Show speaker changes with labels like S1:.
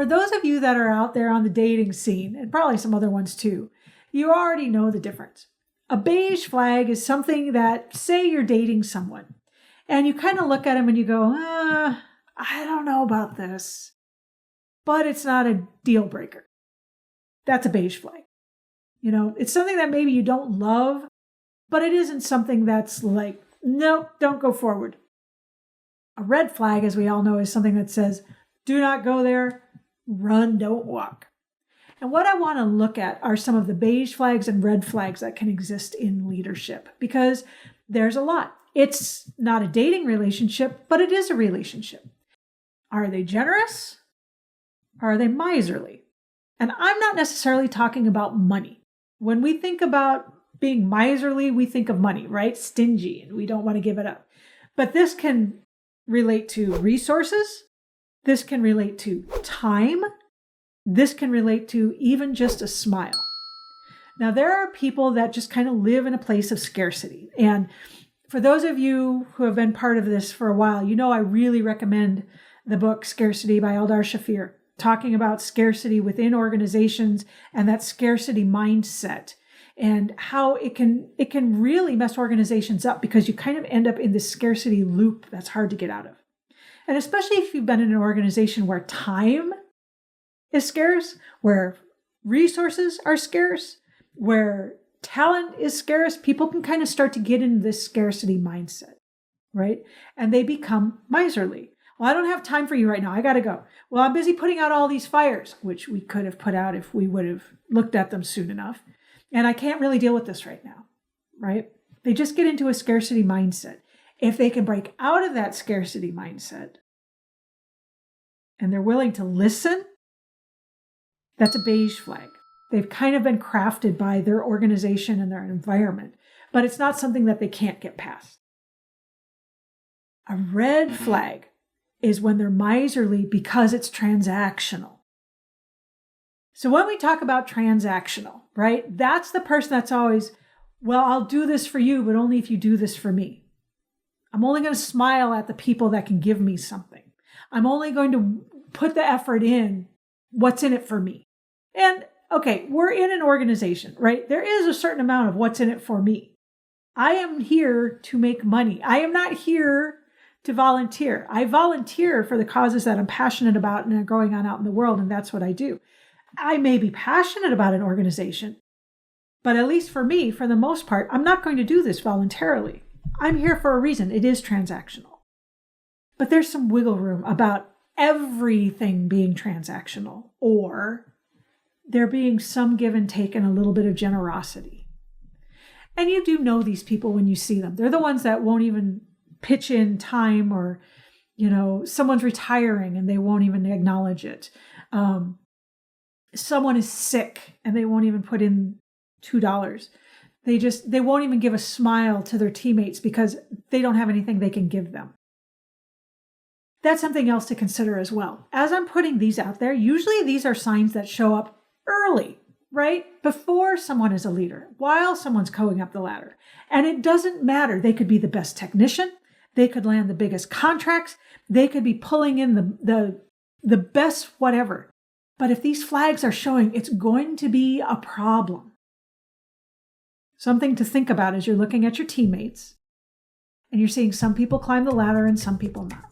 S1: for those of you that are out there on the dating scene, and probably some other ones too, you already know the difference. A beige flag is something that, say you're dating someone, and you kind of look at them and you go, I don't know about this, but it's not a deal breaker. That's a beige flag. It's something that maybe you don't love, but it isn't something that's like, no, don't go forward. A red flag, as we all know, is something that says, do not go there, run, don't walk. And what I want to look at are some of the beige flags and red flags that can exist in leadership, because there's a lot. It's not a dating relationship, but it is a relationship. Are they generous? Or are they miserly? And I'm not necessarily talking about money. When we think about being miserly, we think of money, right? Stingy, and we don't want to give it up. But this can relate to resources. This can relate to time. This can relate to even just a smile. Now, there are people that just kind of live in a place of scarcity. And for those of you who have been part of this for a while, I really recommend the book Scarcity by Eldar Shafir, talking about scarcity within organizations and that scarcity mindset and how it can really mess organizations up, because you kind of end up in this scarcity loop that's hard to get out of. And especially if you've been in an organization where time is scarce, where resources are scarce, where talent is scarce, people can kind of start to get into this scarcity mindset, right? And they become miserly. Well, I don't have time for you right now. I got to go. Well, I'm busy putting out all these fires, which we could have put out if we would have looked at them soon enough. And I can't really deal with this right now, right? They just get into a scarcity mindset. If they can break out of that scarcity mindset and they're willing to listen, that's a beige flag. They've kind of been crafted by their organization and their environment, but it's not something that they can't get past. A red flag is when they're miserly because it's transactional. So when we talk about transactional, right, that's the person that's always, well, I'll do this for you, but only if you do this for me. I'm only going to smile at the people that can give me something. I'm only going to put the effort in what's in it for me. And okay, we're in an organization, right? There is a certain amount of what's in it for me. I am here to make money. I am not here to volunteer. I volunteer for the causes that I'm passionate about and are going on out in the world, and that's what I do. I may be passionate about an organization, but at least for me, for the most part, I'm not going to do this voluntarily. I'm here for a reason. It is transactional. But there's some wiggle room about everything being transactional, or there being some give and take and a little bit of generosity. And you do know these people when you see them. They're the ones that won't even pitch in time, or, someone's retiring and they won't even acknowledge it. Someone is sick and they won't even put in $2. They won't even give a smile to their teammates because they don't have anything they can give them. That's something else to consider as well. As I'm putting these out there, usually these are signs that show up early, right? Before someone is a leader, while someone's going up the ladder. And it doesn't matter. They could be the best technician. They could land the biggest contracts. They could be pulling in the best whatever. But if these flags are showing, it's going to be a problem. Something to think about as you're looking at your teammates and you're seeing some people climb the ladder and some people not.